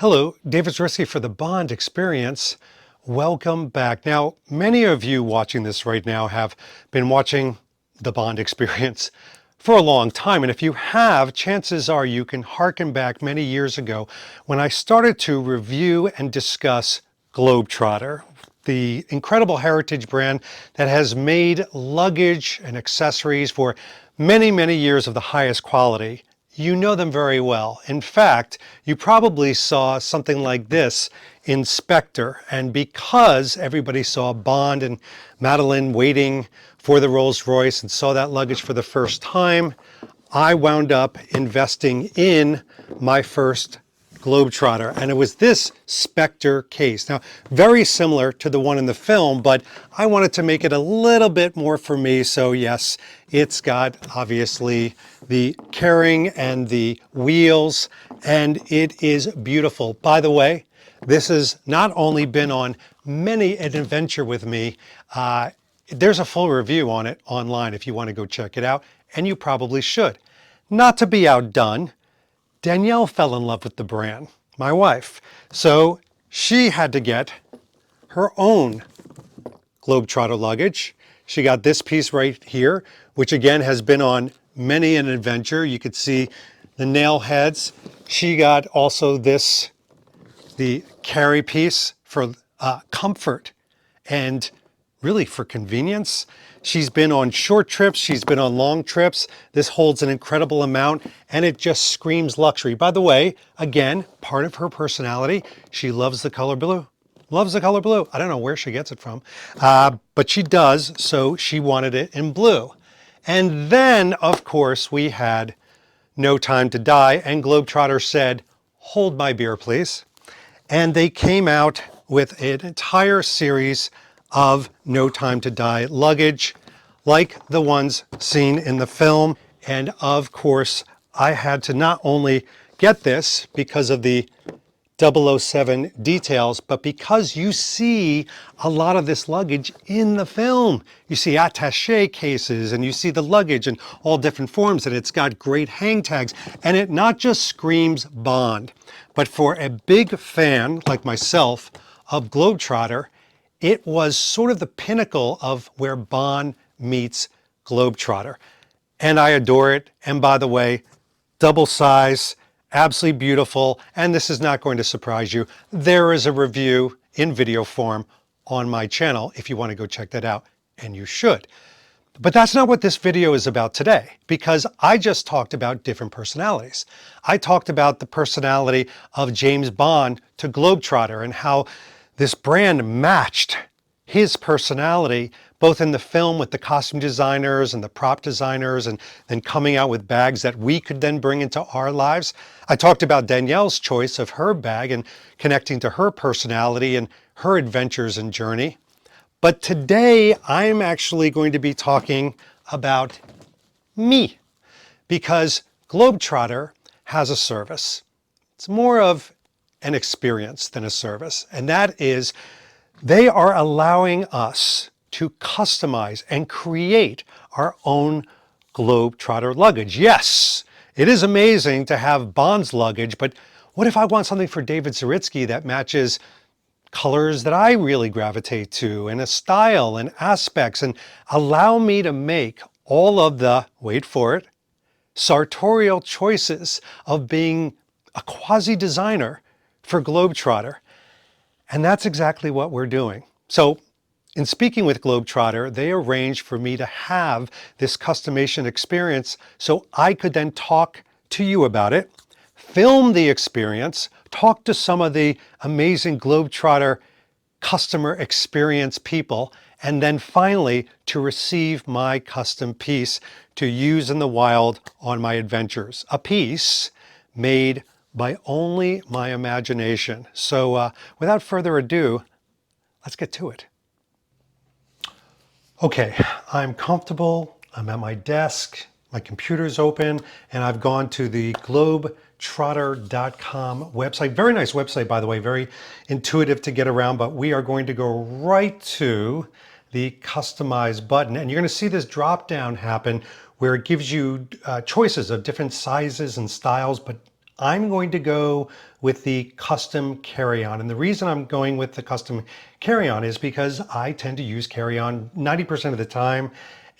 Hello, David Zrisky for the Bond Experience. Welcome back. Now, many of you watching this right now have been watching the Bond Experience for a long time. And if you have, chances are you can harken back many years ago when I started to review and discuss Globe-Trotter, the incredible heritage brand that has made luggage and accessories for many, many years of the highest quality. You know them very well. In fact, you probably saw something like this in Spectre. And because everybody saw Bond and Madeline waiting for the Rolls Royce and saw that luggage for the first time, I wound up investing in my first Globe-Trotter, and it was this Spectre case. Now, very similar to the one in the film, but I wanted to make it a little bit more for me. So yes, it's got obviously the carrying and the wheels, and it is beautiful. By the way, this has not only been on many an adventure with me, there's a full review on it online if you want to go check it out, and you probably should. Not to be outdone, Danielle fell in love with the brand, my wife. So she had to get her own Globe-Trotter luggage. She got this piece right here, which again has been on many an adventure. You could see the nail heads. She got also this, the carry piece for comfort and really for convenience. She's been on short trips, she's been on long trips. This holds an incredible amount and it just screams luxury. By the way, again, part of her personality, she loves the color blue. Loves the color blue. I don't know where she gets it from, but she does, so she wanted it in blue. And then, of course, we had No Time to Die, and Globe-Trotter said, hold my beer, please. And they came out with an entire series of No Time to Die luggage, like the ones seen in the film. And of course, I had to not only get this because of the 007 details, but because you see a lot of this luggage in the film. You see attaché cases and you see the luggage in all different forms, and it's got great hang tags, and it not just screams Bond, but for a big fan like myself of Globe-Trotter, it was sort of the pinnacle of where Bond meets Globe-Trotter. And I adore it. And by the way, double size, absolutely beautiful. And this is not going to surprise you. There is a review in video form on my channel if you want to go check that out, and you should. But that's not what this video is about today, because I just talked about different personalities. I talked about the personality of James Bond to Globe-Trotter and how this brand matched his personality, both in the film with the costume designers and the prop designers, and then coming out with bags that we could then bring into our lives. I talked about Danielle's choice of her bag and connecting to her personality and her adventures and journey. But today I'm actually going to be talking about me, because Globe-Trotter has a service. It's more of an experience than a service, and that is they are allowing us to customize and create our own Globe-Trotter luggage. Yes, it is amazing to have Bond's luggage, but what if I want something for David Zrisky that matches colors that I really gravitate to, and a style and aspects, and allow me to make all of the, wait for it, sartorial choices of being a quasi-designer for Globe-Trotter. And that's exactly what we're doing. So in speaking with Globe-Trotter, they arranged for me to have this customization experience so I could then talk to you about it, film the experience, talk to some of the amazing Globe-Trotter customer experience people, and then finally to receive my custom piece to use in the wild on my adventures. A piece made by only my imagination. So without further ado, let's get to it. Okay, I'm comfortable, I'm at my desk, my computer's open, and I've gone to the Globetrotter.com website. Very nice website, by the way, very intuitive to get around, but we are going to go right to the Customize button, and you're gonna see this drop down happen where it gives you choices of different sizes and styles, but I'm going to go with the custom carry-on. And the reason I'm going with the custom carry-on is because I tend to use carry-on 90% of the time,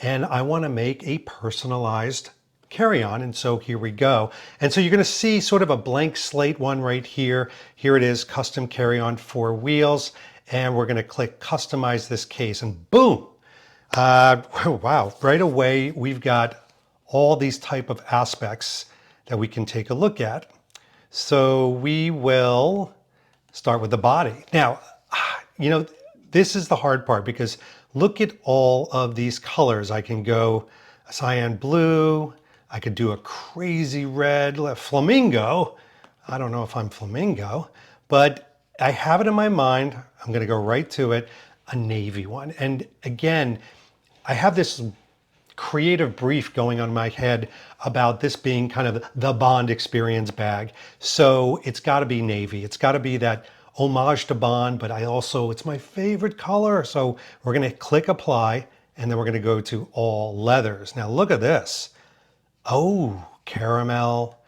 and I want to make a personalized carry-on. And so here we go. And so you're going to see sort of a blank slate one right here. Here it is, custom carry-on 4 wheels. And we're going to click customize this case, and boom. Wow, right away we've got all these type of aspects that we can take a look at. So we will start with the body. Now, you know, this is the hard part because look at all of these colors. I can go cyan blue, I could do a crazy red, flamingo. I don't know if I'm flamingo, but I have it in my mind. I'm going to go right to it, a navy one. And again, I have this creative brief going on in my head about this being kind of the Bond experience bag. So it's got to be navy. It's got to be that homage to Bond, but it's my favorite color. So we're going to click apply, and then we're going to go to all leathers. Now look at this. Oh, caramel.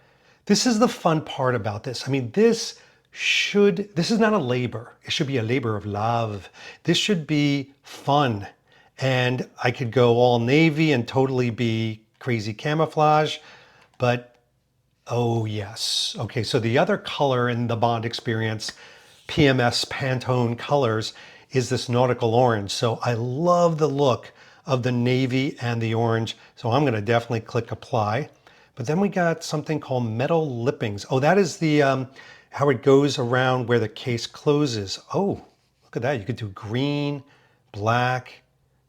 This is the fun part about this. I mean, this is not a labor. It should be a labor of love. This should be fun. And I could go all navy and totally be crazy camouflage, but oh yes. Okay, so the other color in the Bond experience, PMS Pantone colors, is this nautical orange. So I love the look of the navy and the orange. So I'm gonna definitely click apply. But then we got something called metal lippings. Oh, that is the how it goes around where the case closes. Oh, look at that. You could do green, black,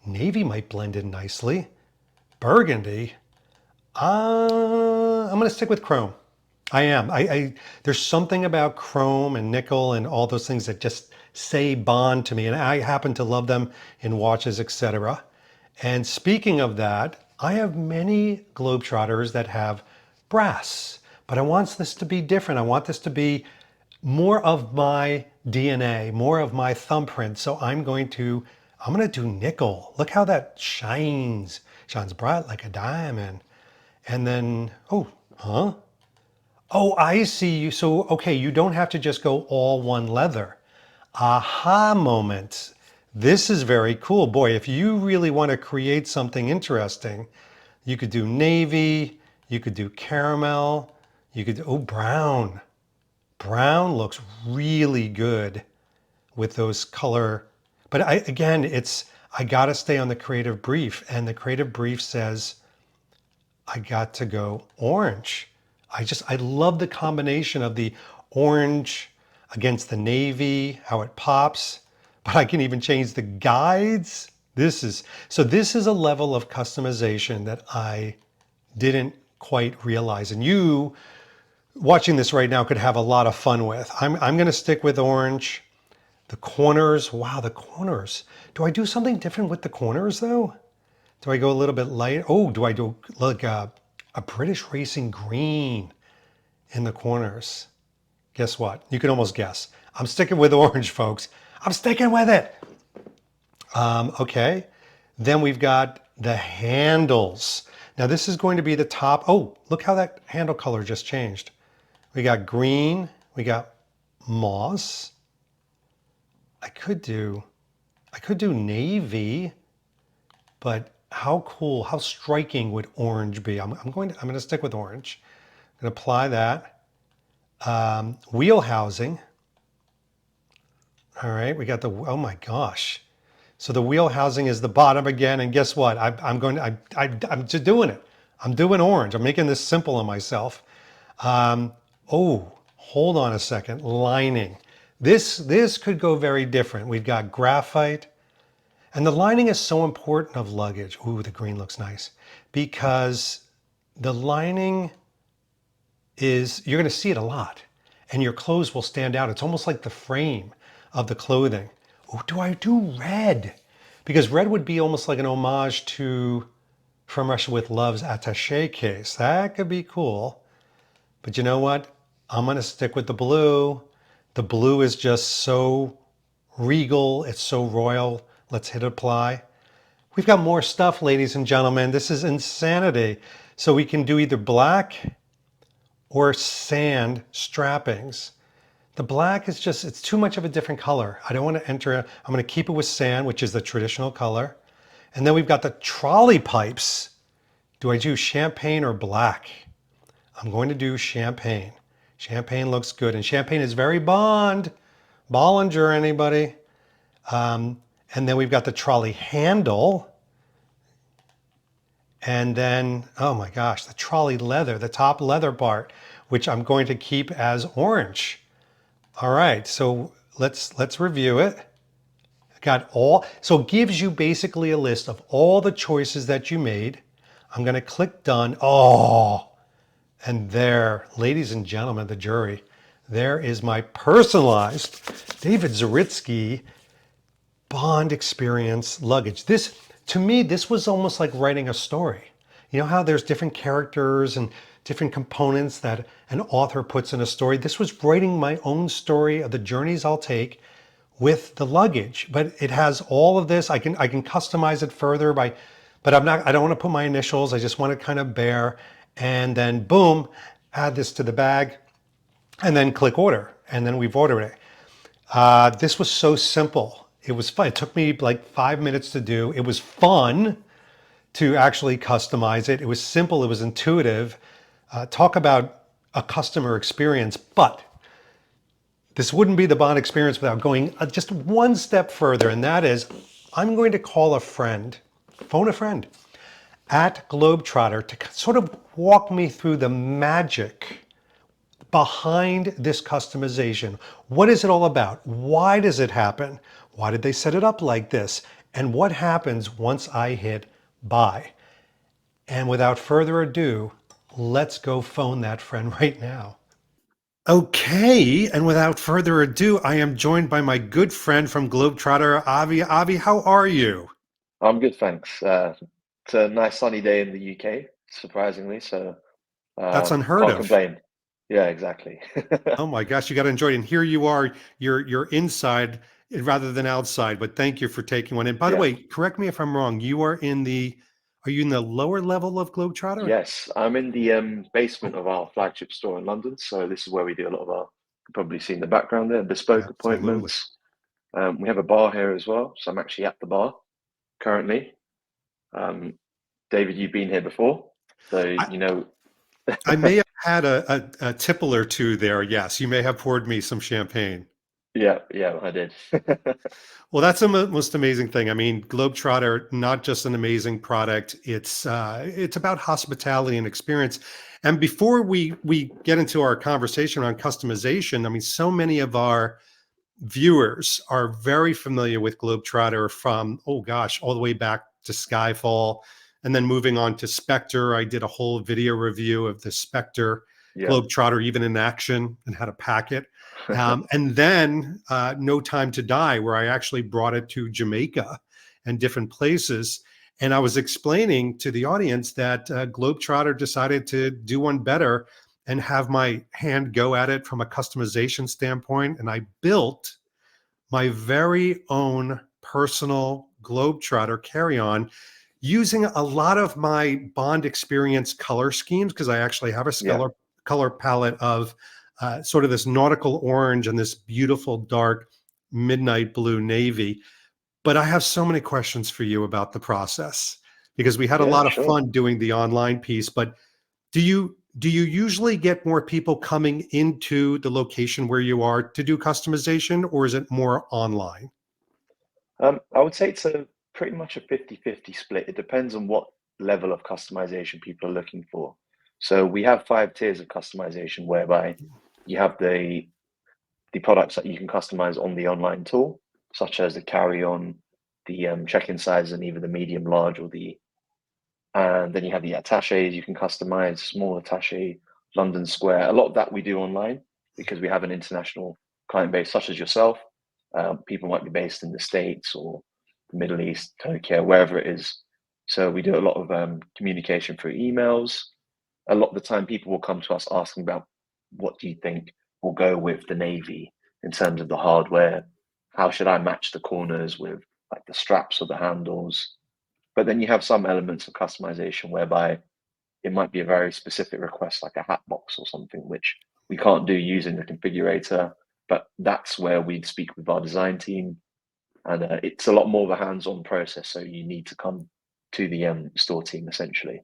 navy might blend in nicely. Burgundy. I'm going to stick with chrome. I am. There's something about chrome and nickel and all those things that just say Bond to me, and I happen to love them in watches, etc. And speaking of that, I have many Globetrotters that have brass, but I want this to be different. I want this to be more of my DNA, more of my thumbprint. So I'm going to do nickel. Look how that shines. Shines bright like a diamond. And then, oh, I see you. So, okay, you don't have to just go all one leather. Aha moment. This is very cool. Boy, if you really want to create something interesting, you could do navy, you could do caramel, you could do, oh, brown. Brown looks really good with those color. But I got to stay on the creative brief, and the creative brief says I got to go orange. I love the combination of the orange against the navy, how it pops, but I can even change the guides. This is a level of customization that I didn't quite realize. And you watching this right now could have a lot of fun with. I'm going to stick with orange. The corners, wow, the corners. Do I do something different with the corners though? Do I go a little bit light? Oh, do I do like a British racing green in the corners? Guess what? You can almost guess. I'm sticking with orange, folks. I'm sticking with it. Okay, then we've got the handles. Now this is going to be the top. Oh, look how that handle color just changed. We got green, we got moss. I could do navy, but how cool, how striking would orange be? I'm going to stick with orange. I'm going to apply that. Wheel housing. All right, we got oh my gosh. So the wheel housing is the bottom again, and guess what? I'm just doing it. I'm doing orange. I'm making this simple on myself. Oh, hold on a second. Lining. This could go very different. We've got graphite. And the lining is so important of luggage. Ooh, the green looks nice. Because the lining is, you're going to see it a lot. And your clothes will stand out. It's almost like the frame of the clothing. Oh, do I do red? Because red would be almost like an homage to From Russia with Love's attaché case. That could be cool. But you know what? I'm going to stick with the blue. The blue is just so regal. It's so royal. Let's hit apply. We've got more stuff, ladies and gentlemen. This is insanity. So we can do either black or sand strappings. The black is just, it's too much of a different color. I don't want to enter, I'm going to keep it with sand, which is the traditional color. And then we've got the trolley pipes. Do I do champagne or black? I'm going to do champagne. Champagne looks good. And champagne is very Bond. Bollinger, anybody? And then we've got the trolley handle. And then, oh my gosh, the trolley leather, the top leather part, which I'm going to keep as orange. All right, so let's review it. Got all, so it gives you basically a list of all the choices that you made. I'm going to click done. Oh, and there, ladies and gentlemen, the jury, there is my personalized David Zaritsky Bond experience luggage. This, to me, this was almost like writing a story. You know how there's different characters and different components that an author puts in a story? This was writing my own story of the journeys I'll take with the luggage. But it has all of this. I can customize it further by, but I don't want to put my initials. I just want it kind of bare. And then boom, add this to the bag and then click order. And then we've ordered it. This was so simple. It was fun. It took me like 5 minutes to do. It was fun to actually customize it. It was simple. It was intuitive. Talk about a customer experience, but this wouldn't be the Bond experience without going just one step further. And that is, I'm going to call a friend, phone a friend at Globe-Trotter to sort of walk me through the magic behind this customization. What is it all about? Why does it happen? Why did they set it up like this? And what happens once I hit buy? And without further ado, let's go phone that friend right now. Okay, and without further ado, I am joined by my good friend from Globetrotter, Avi. Avi, how are you? I'm good, thanks. It's a nice sunny day in the UK, surprisingly, so That's unheard can't of. complain. Yeah, exactly. Oh my gosh, you got to enjoy it. And here you are, you're inside rather than outside. But thank you for taking one. And by the Yeah. way, correct me if I'm wrong. Are you in the lower level of Globetrotter? Yes, I'm in the basement of our flagship store in London, so this is where we do a lot of our, you've probably seen the background there, bespoke Absolutely. appointments. We have a bar here as well, so I'm actually at the bar currently. Um, David, you've been here before, so I, you know. I may have had a tipple or two there. Yes, you may have poured me some champagne. Yeah, yeah, I did. Well, that's the most amazing thing. I mean, Globetrotter, not just an amazing product. It's about hospitality and experience. And before we get into our conversation on customization, I mean, so many of our viewers are very familiar with Globetrotter from, oh gosh, all the way back to Skyfall. And then moving on to Spectre. I did a whole video review of the Spectre Yeah. Globetrotter, even in action, and how to pack it. And then No Time to Die, where I actually brought it to Jamaica and different places. And I was explaining to the audience that Globetrotter decided to do one better and have my hand go at it from a customization standpoint. And I built my very own personal Globetrotter carry-on using a lot of my Bond experience color schemes, because I actually have a Yeah. color palette of sort of this nautical orange and this beautiful dark midnight blue navy. But I have so many questions for you about the process because we had a Yeah, lot of sure. fun doing the online piece. But do you usually get more people coming into the location where you are to do customization, or is it more online? I would say it's a pretty much a 50-50 split. It depends on what level of customization people are looking for. So we have 5 tiers of customization whereby you have the products that you can customize on the online tool, such as the carry-on, the check-in size, and even the medium, large, or the and then you have the attaches you can customize, small attache, London Square. A lot of that we do online because we have an international client base, such as yourself. People might be based in the States or the Middle East, Tokyo, wherever it is. So we do a lot of communication through emails. A lot of the time, people will come to us asking about what do you think will go with the Navy in terms of the hardware? How should I match the corners with like the straps or the handles? But then you have some elements of customization whereby it might be a very specific request, like a hat box or something, which we can't do using the configurator. But that's where we'd speak with our design team, and it's a lot more of a hands-on process. So you need to come to the store team essentially.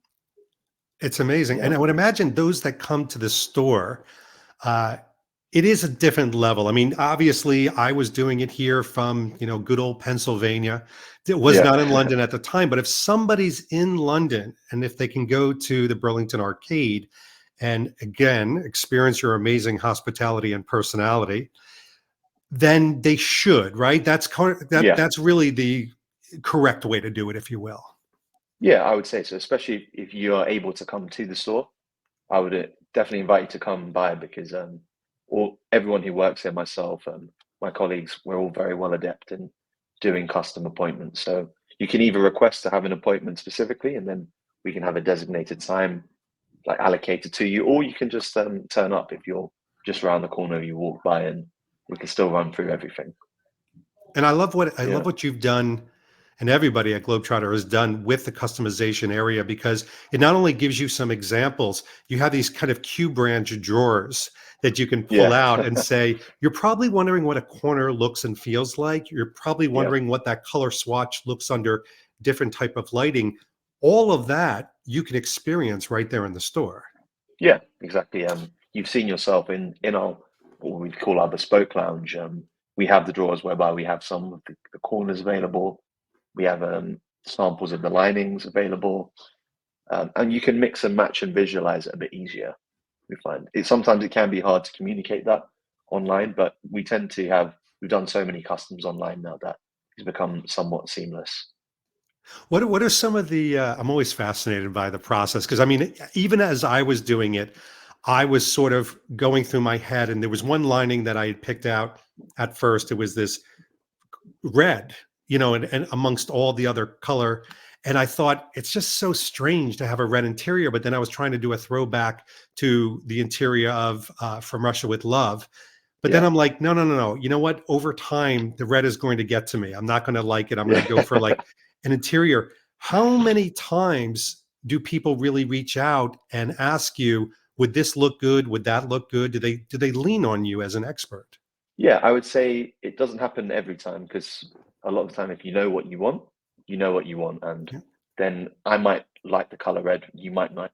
It's amazing. Yeah, And I would imagine those that come to the store, uh, it is a different level. I mean, obviously, I was doing it here from, good old Pennsylvania. It was not in yeah, London at the time, but if somebody's in London and if they can go to the Burlington Arcade and again experience your amazing hospitality and personality, then they should, right? yeah, That's really the correct way to do it, if you will. yeah. I would say so, especially if you are able to come to the store. I would definitely invite you to come by because everyone who works here, myself and my colleagues, we're all very well adept in doing custom appointments. So you can either request to have an appointment specifically, and then we can have a designated time like allocated to you, or you can just turn up if you're just around the corner. You walk by, and we can still run through everything. And I love Yeah, what you've done and everybody at Globetrotter has done with the customization area because it not only gives you some examples, you have these kind of Q branch drawers that you can pull yeah, out and say, you're probably wondering what a corner looks and feels like. You're probably yeah. wondering what that color swatch looks under different type of lighting. All of that you can experience right there in the store. Yeah, exactly. You've seen yourself in our what we call our bespoke lounge. We have the drawers whereby we have some of the corners available. We have samples of the linings available, and you can mix and match and visualize it a bit easier. We find it sometimes it can be hard to communicate that online, but we've done so many customs online now that it's become somewhat seamless. What are some of the I'm always fascinated by the process because I mean even as I was doing it I was sort of going through my head and there was one lining that I had picked out at first it was this red, and amongst all the other color. And I thought it's just so strange to have a red interior. But then I was trying to do a throwback to the interior of From Russia with Love. But then Yeah, I'm like, no, no, no, no. You know what? Over time, the red is going to get to me. I'm not going to like it. I'm going to go for yeah. like an interior. How many times do people really reach out and ask you, would this look good? Would that look good? Do they lean on you as an expert? Yeah, I would say it doesn't happen every time because a lot of the time, if you know what you want, you know what you want, and Yeah. then I might like the color red, you might not,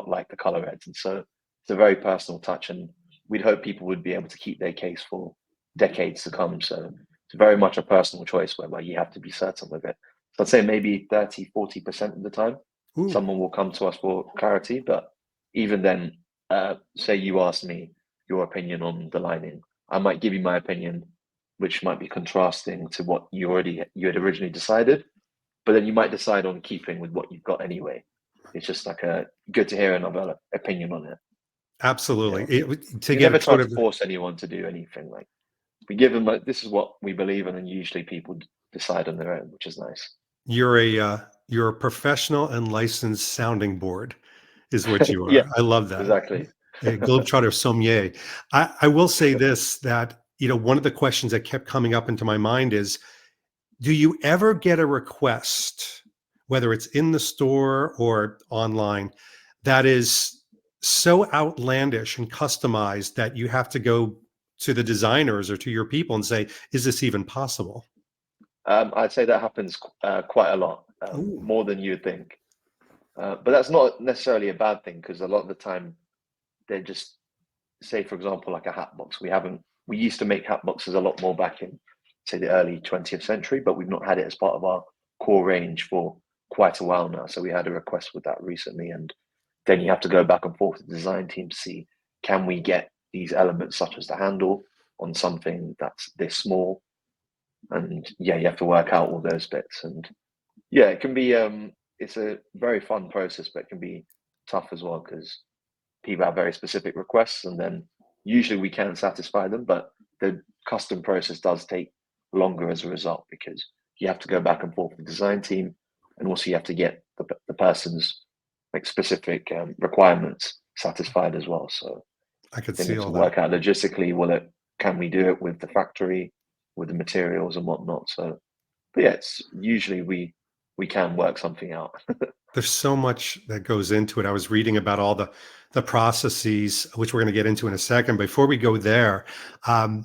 like the color reds, and so it's a very personal touch, and we'd hope people would be able to keep their case for decades to come. So it's very much a personal choice whereby you have to be certain with it. So I'd say maybe 30, 40% of the time, Ooh. someone will come to us for clarity, but even then, say you ask me your opinion on the lining. I might give you my opinion, which might be contrasting to what you had originally decided, but then you might decide on keeping with what you've got anyway. It's just like a good to hear another opinion on it. Absolutely. Yeah, To we get never it try sort to of, force anyone to do anything. Like we give them like this is what we believe, and then usually people decide on their own, which is nice. you're a professional and licensed sounding board is what you Yeah, are. I love that. exactly. A Globetrotter sommelier. I will say this, that, one of the questions that kept coming up into my mind is, do you ever get a request, whether it's in the store or online, that is so outlandish and customized that you have to go to the designers or to your people and say, is this even possible? I'd say that happens quite a lot, Ooh. more than you'd think. But that's not necessarily a bad thing because a lot of the time they're just say, for example, like a hat box. We used to make hat boxes a lot more back in, say, the early 20th century, but we've not had it as part of our core range for quite a while now. So we had a request with that recently. And then you have to go back and forth with the design team to see, can we get these elements, such as the handle, on something that's this small? And yeah, you have to work out all those bits. And yeah, it can be, it's a very fun process, but it can be tough as well because people have very specific requests, and then usually we can satisfy them, but the custom process does take longer as a result because you have to go back and forth with the design team, and also you have to get the person's like specific requirements satisfied as well. So I could they see need to all that. work out logistically, can we do it with the factory, with the materials and whatnot. So, but yeah, it's usually we can work something out. There's so much that goes into it. I was reading about all the processes, which we're going to get into in a second. Before we go there, um,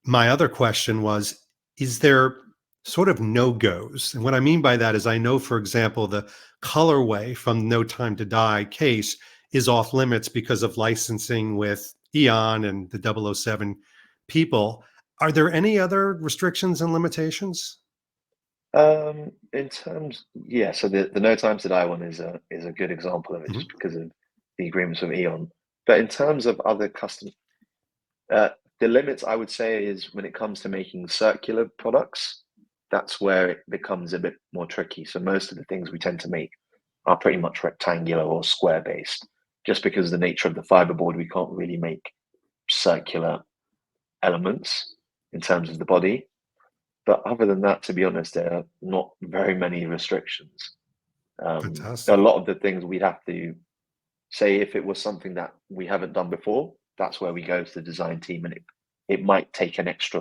my other question was: is there sort of no goes? And what I mean by that is, I know, for example, the colorway from No Time to Die case is off limits because of licensing with Eon and the 007 people. Are there any other restrictions and limitations? In terms, yeah, so the No Time to Die one is a good example of it just Mhm. because of the agreements with Eon. But in terms of other custom, uh, the limits I would say is when it comes to making circular products, that's where it becomes a bit more tricky. So most of the things we tend to make are pretty much rectangular or square based, just because of the nature of the fiberboard, we can't really make circular elements in terms of the body. But other than that, to be honest, there are not very many restrictions. A Fantastic. lot of the things we'd have to say if it was something that we haven't done before, that's where we go to the design team, and it might take an extra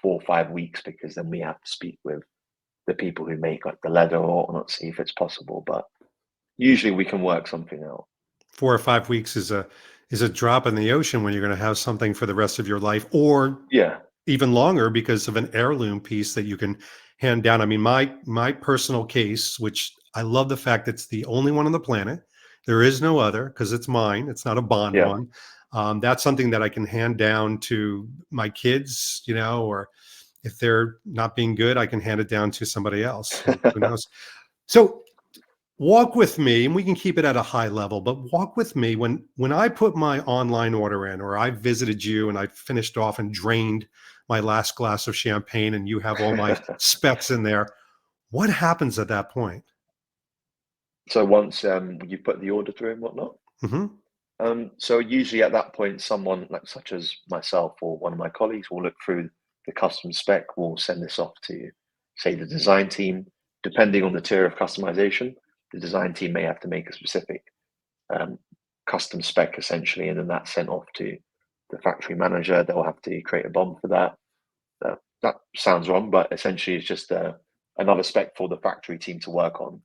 4 or 5 weeks because then we have to speak with the people who make like the leather or not, see if it's possible. But usually we can work something out. 4 or 5 weeks is a drop in the ocean when you're going to have something for the rest of your life, or Yeah, even longer because of an heirloom piece that you can hand down. I mean, my personal case, which I love the fact that it's the only one on the planet. There is no other because it's mine. It's not a Bond yeah, one. That's something that I can hand down to my kids, or if they're not being good, I can hand it down to somebody else. Who knows? So walk with me, and we can keep it at a high level, but walk with me when I put my online order in, or I visited you and I finished off and drained my last glass of champagne and you have all my specs in there. What happens at that point? So once you put the order through and whatnot, Hmm. so usually at that point, someone like such as myself or one of my colleagues will look through the custom spec. We'll send this off to, say, the design team. Depending on the tier of customization, the design team may have to make a specific um, custom spec essentially, and then that's sent off to the factory manager. They'll have to create a bomb for that. That sounds wrong, but essentially it's just another spec for the factory team to work on.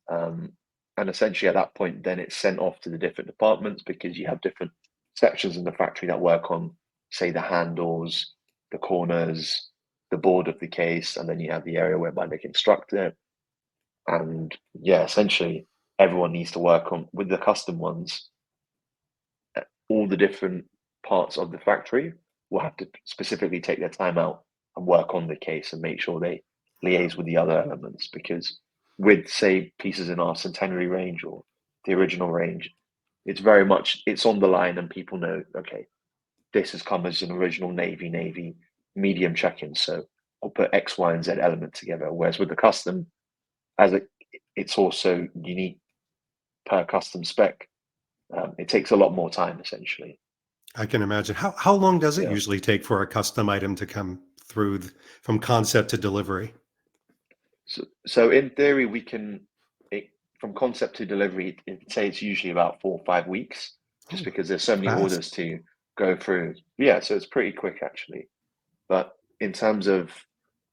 Um, and essentially at that point, then it's sent off to the different departments because you have different sections in the factory that work on, say, the handles, the corners, the board of the case, and then you have the area whereby they construct it. And yeah, essentially everyone needs to work on with the custom ones. All the different parts of the factory will have to specifically take their time out and work on the case and make sure they liaise with the other elements because with say pieces in our centenary range or the original range, it's very much it's on the line and people know, okay, this has come as an original navy medium check-in, so I'll put X, Y, and Z element together. Whereas with the custom, as it's also unique per custom spec, it takes a lot more time essentially. I can imagine. How long does it Yeah. usually take for a custom item to come through from concept to delivery? So in theory, we can, it, from concept to delivery, it'd say it's usually about 4 or 5 weeks, just Oh, because there's so many fast. orders to go through. Yeah, so it's pretty quick actually. But in terms of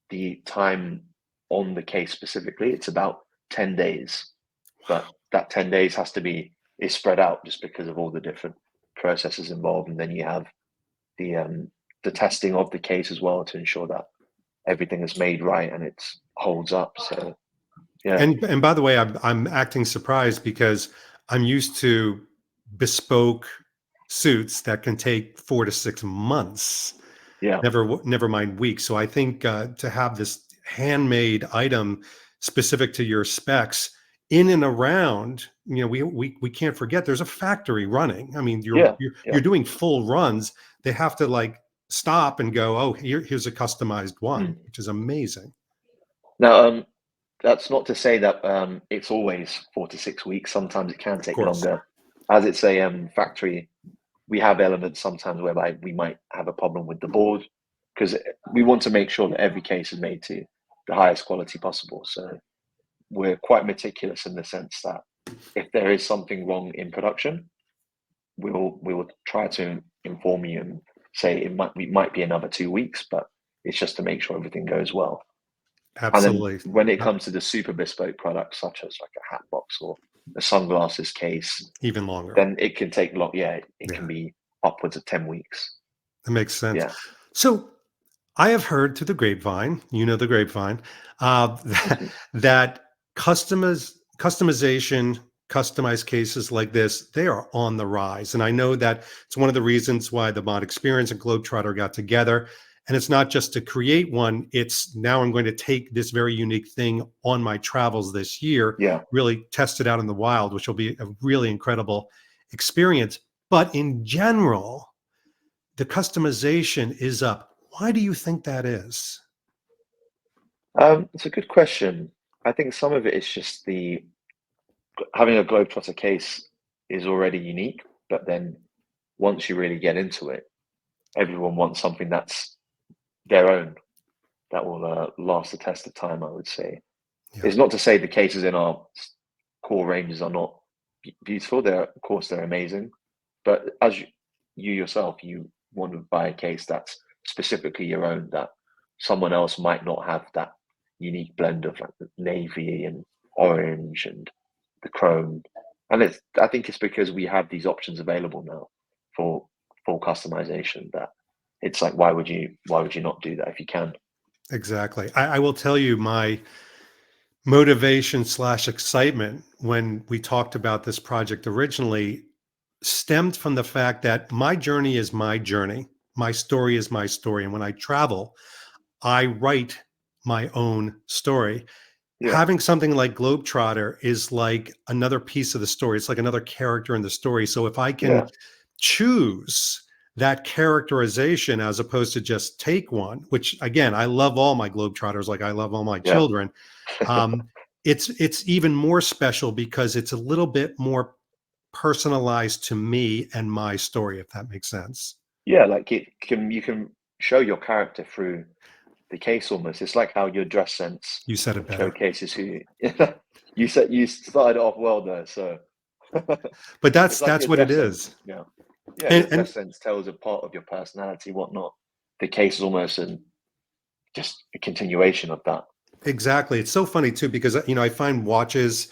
the time on the case specifically, it's about 10 days. But that 10 days has to be is spread out just because of all the different processes involved. And then you have the um the testing of the case as well to ensure that everything is made right and it holds up. So yeah. And by the way, I'm acting surprised because I'm used to bespoke suits that can take 4 to 6 months, Yeah, never mind weeks. So I think to have this handmade item specific to your specs in and around, we can't forget there's a factory running. I mean, you're yeah, you're yeah. you're doing full runs. They have to like stop and go, oh, here's a customized one, Mm. which is amazing. Now, that's not to say that it's always 4 to 6 weeks. Sometimes it can Of take course. longer. As it's a factory, we have elements sometimes whereby we might have a problem with the board because we want to make sure that every case is made to the highest quality possible. So we're quite meticulous in the sense that if there is something wrong in production, we will try to inform you and say it might be another 2 weeks, but it's just to make sure everything goes well. And then Absolutely. when it Yep. comes to the super bespoke products, such as like a hat box or a sunglasses case, Even longer. then it can take long. Yeah, it can Yeah, be upwards of 10 weeks. that makes sense. Yeah. So I have heard through the grapevine, you know, the grapevine, that, Mhm. that customization, customized cases like this, they are on the rise. And I know that it's one of the reasons why the Bond Experience and Globetrotter got together. And it's not just to create one, it's now I'm going to take this very unique thing on my travels this year, Yeah. really test it out in the wild, which will be a really incredible experience. But in general, the customization is up. Why do you think that is? It's a good question. I think some of it is just the having a Globetrotter case is already unique, but then once you really get into it, everyone wants something that's their own that will last the test of time, I would say. Yeah, It's not to say the cases in our core ranges are not beautiful. Of course, they're amazing. But as you yourself, you want to buy a case that's specifically your own, that someone else might not have that unique blend of like the navy and orange and the chrome. And I think it's because we have these options available now for full customization that it's like why would you not do that if you can? exactly. I will tell you my motivation slash excitement when we talked about this project originally stemmed from the fact that my journey is my journey. My story is my story. And when I travel, I write my own story. Yeah, Having something like Globetrotter is like another piece of the story. It's like another character in the story. So if I yeah, can choose that characterization as opposed to just take one, which again, I love all my Globetrotters like I love all my yeah. children. Um, it's even more special because it's a little bit more personalized to me and my story, if that makes sense. Yeah, like you can show your character through the case almost. It's like how your dress sense You said it better. showcases who you said. You started off well there, so But it's that's like that's your what it dress sense. is. Yeah, yeah, your And dress sense tells a part of your personality, whatnot. The case is almost just a continuation of that. exactly. It's so funny too because you know I find watches,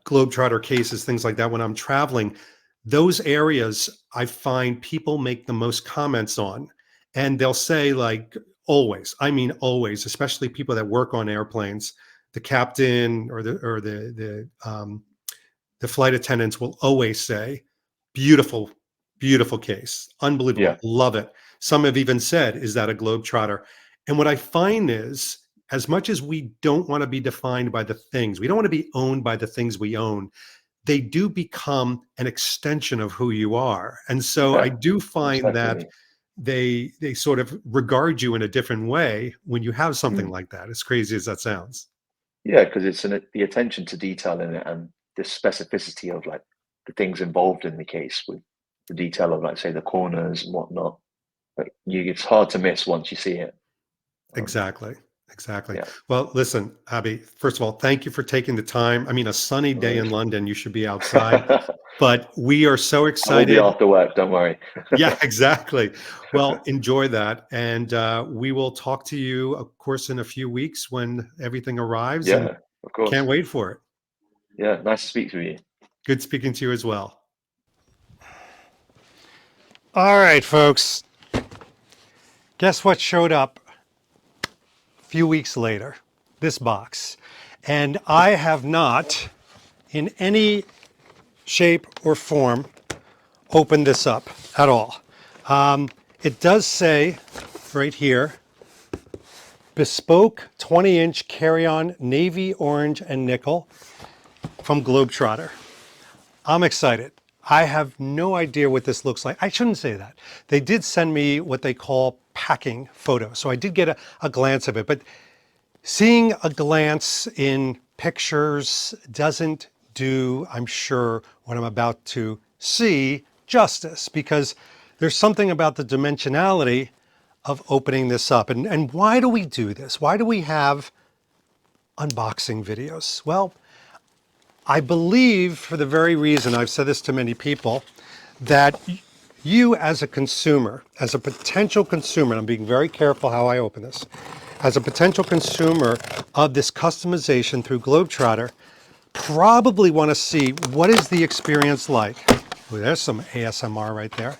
Globetrotter cases, things like that when I'm traveling. Those areas I find people make the most comments on, and they'll say like always. I mean always, especially people that work on airplanes. The captain or the flight attendants will always say, "Beautiful, beautiful case, Yeah, unbelievable, love it." Some have even said, "Is that a Globetrotter?" And what I find is, as much as we don't want to be defined by the things, we don't want to be owned by the things we own, they do become an extension of who you are. And so I yeah, do most find that definitely. they sort of regard you in a different way when you have something Mm. like that, as crazy as that sounds. Yeah, because it's the attention to detail in it and the specificity of like the things involved in the case with the detail of like say the corners and whatnot. Like it's hard to miss once you see it. Um, Exactly. Exactly. yeah, Well, listen, Abby, first of all, thank you for taking the time. I mean, a sunny no day worries. in London, you should be outside, but we are so I will be excited. after work, don't worry. Yeah, exactly. Well, enjoy that. And we will talk to you, of course, in a few weeks when everything arrives and Yeah, of course. can't wait for it. Yeah, nice to speak to you. Good speaking to you as well. All right, folks. Guess what showed up a few weeks later? This box. And I have not, in any shape or form, opened this up at all. It does say right here, bespoke 20-inch carry-on navy orange and nickel from Globetrotter. I'm excited. I have no idea what this looks like. I shouldn't say that. They did send me what they call packing photos, so I did get a glance of it. But seeing a glance in pictures doesn't do, I'm sure, what I'm about to see justice, because there's something about the dimensionality of opening this up. And why do we do this? Why do we have unboxing videos? Well, I believe, for the very reason, I've said this to many people, that you as a consumer, as a potential consumer, and I'm being very careful how I open this, as a potential consumer of this customization through Globe-Trotter, probably want to see what is the experience like. Ooh, there's some ASMR right there.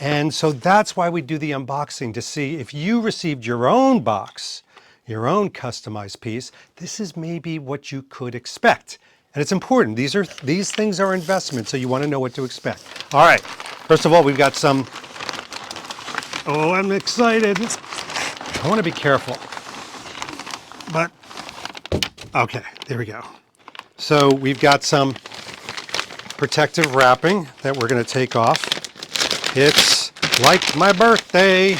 And so that's why we do the unboxing, to see if you received your own box, your own customized piece, this is maybe what you could expect. And it's important. These things are investments, so you want to know what to expect. All right. First of all, we've got some. Oh, I'm excited. I want to be careful. But okay, there we go. So we've got some protective wrapping that we're going to take off. It's like my birthday,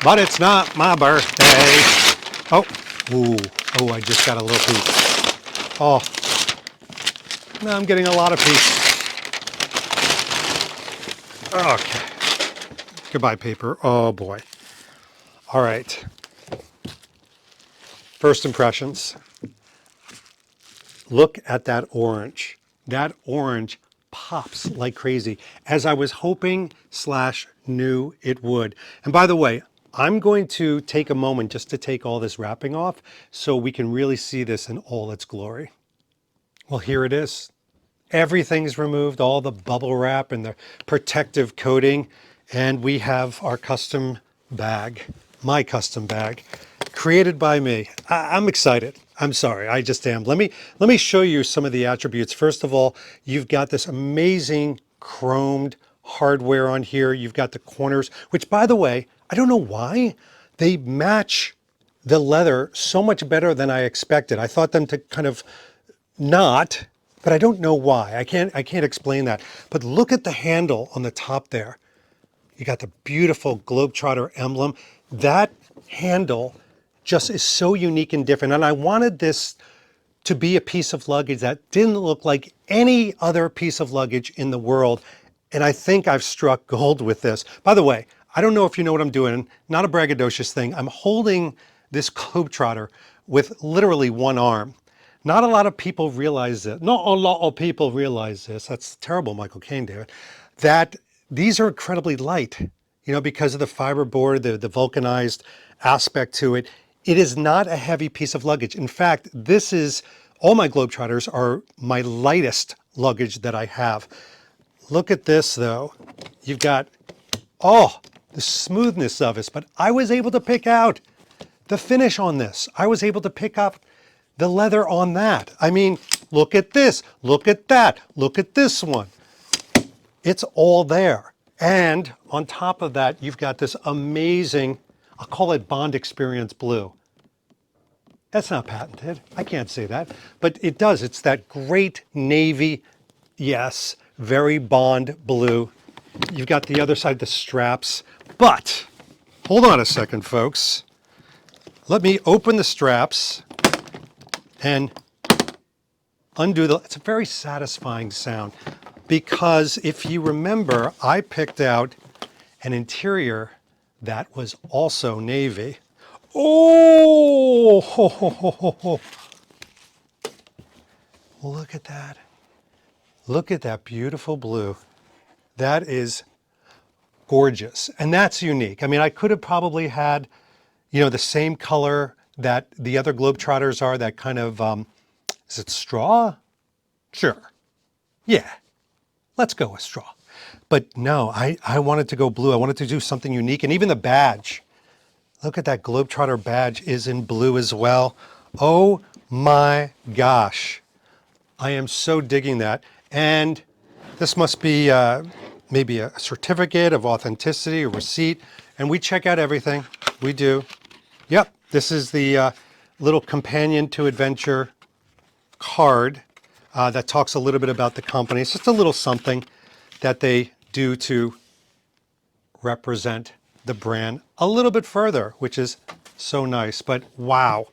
but it's not my birthday. Oh, ooh, oh, I just got a little piece. Oh, now I'm getting a lot of pieces. Okay. Goodbye, paper. Oh, boy. All right. First impressions. Look at that orange. That orange pops like crazy, as I was hoping / knew it would. And by the way, I'm going to take a moment just to take all this wrapping off so we can really see this in all its glory. Well, here it is. Everything's removed, all the bubble wrap and the protective coating, and we have our custom bag, my custom bag, created by me. I'm excited. I'm sorry, I just am. Let me show you some of the attributes. First of all, you've got this amazing chromed hardware on here. You've got the corners, which, by the way, I don't know why they match the leather so much better than I expected. I thought them to kind of not, but I don't know why. I can't explain that. But look at the handle on the top there. You got the beautiful Globetrotter emblem. That handle just is so unique and different. And I wanted this to be a piece of luggage that didn't look like any other piece of luggage in the world. And I think I've struck gold with this. By the way, I don't know if you know what I'm doing. Not a braggadocious thing. I'm holding this Globetrotter with literally one arm. Not a lot of people realize it. Not a lot of people realize this. That's terrible, Michael Caine, David. That these are incredibly light, because of the fiberboard, the vulcanized aspect to it. It is not a heavy piece of luggage. In fact, all my Globetrotters are my lightest luggage that I have. Look at this though. You've got, the smoothness of it, but I was able to pick out the finish on this. I was able to pick up the leather on that. I mean, look at this, look at that, look at this one. It's all there. And on top of that, you've got this amazing, I'll call it Bond Experience Blue. That's not patented. I can't say that, but it does. It's that great navy, yes, very Bond blue. You've got the other side, the straps, but hold on a second, folks. Let me open the straps and undo it's a very satisfying sound, because if you remember, I picked out an interior that was also navy. Oh, ho, ho, ho, ho, ho. Look at that. Look at that beautiful blue. That is gorgeous. And that's unique. I mean, I could have probably had, the same color that the other Globetrotters are, that kind of, is it straw? Sure. Yeah, let's go with straw. But no, I wanted to go blue. I wanted to do something unique. And even the badge. Look at that Globetrotter badge is in blue as well. Oh my gosh. I am so digging that. And this must be maybe a certificate of authenticity, a receipt. And we check out everything. We do. Yep, this is the little companion to adventure card that talks a little bit about the company. It's just a little something that they do to represent the brand a little bit further, which is so nice. But wow.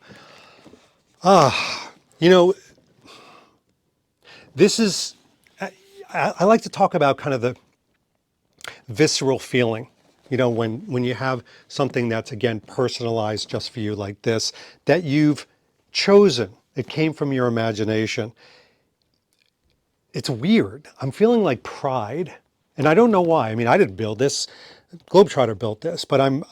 This is, I like to talk about kind of the visceral feeling, when you have something that's, again, personalized just for you like this, that you've chosen. It came from your imagination. It's weird. I'm feeling like pride, and I don't know why. I mean, I didn't build this. Globetrotter built this, but I'm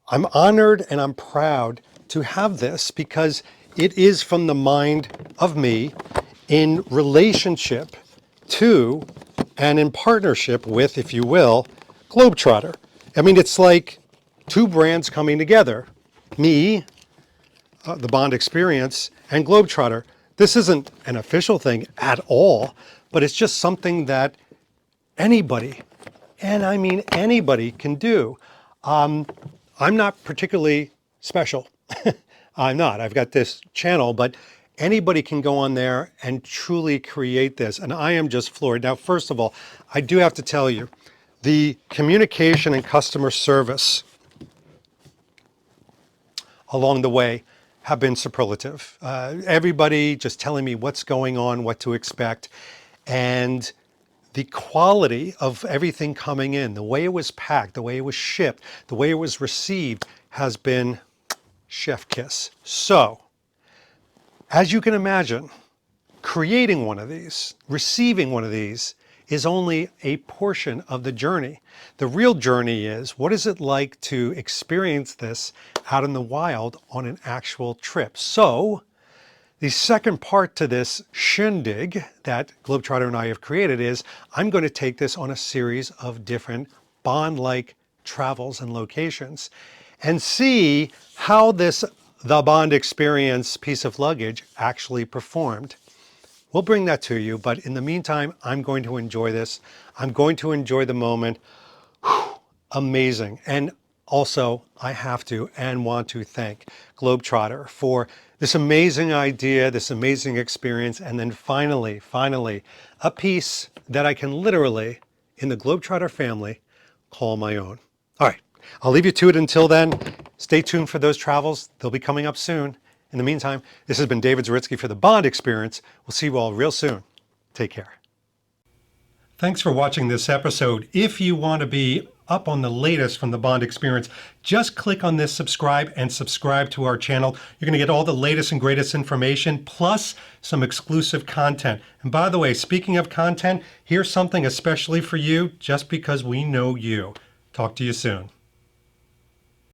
honored and I'm proud to have this because it is from the mind of me in relationship to and in partnership with, if you will, Globetrotter. I mean, it's like two brands coming together. Me, the Bond Experience, and Globetrotter. This isn't an official thing at all, but it's just something that anybody, and I mean anybody, can do. I'm not particularly special. I'm not. I've got this channel, but anybody can go on there and truly create this. And I am just floored. Now, first of all, I do have to tell you, the communication and customer service along the way have been superlative. Everybody just telling me what's going on, what to expect. And the quality of everything coming in, the way it was packed, the way it was shipped, the way it was received has been chef kiss. So, as you can imagine, creating one of these, receiving one of these, is only a portion of the journey. The real journey is, what is it like to experience this out in the wild on an actual trip? So, the second part to this shindig that Globetrotter and I have created is, I'm going to take this on a series of different Bond-like travels and locations and see how the Bond Experience piece of luggage actually performed. We'll bring that to you, but in the meantime, I'm going to enjoy this. I'm going to enjoy the moment. Whew, amazing. And also, I have to and want to thank Globetrotter for this amazing idea, this amazing experience, and then finally, a piece that I can literally, in the Globetrotter family, call my own. All right, I'll leave you to it until then. Stay tuned for those travels. They'll be coming up soon. In the meantime, this has been David Zaritsky for the Bond Experience. We'll see you all real soon. Take care. Thanks for watching this episode. If you want to be up on the latest from the Bond Experience, just click on this subscribe and subscribe to our channel. You're going to get all the latest and greatest information, plus some exclusive content. And by the way, speaking of content, here's something especially for you, just because we know you. Talk to you soon.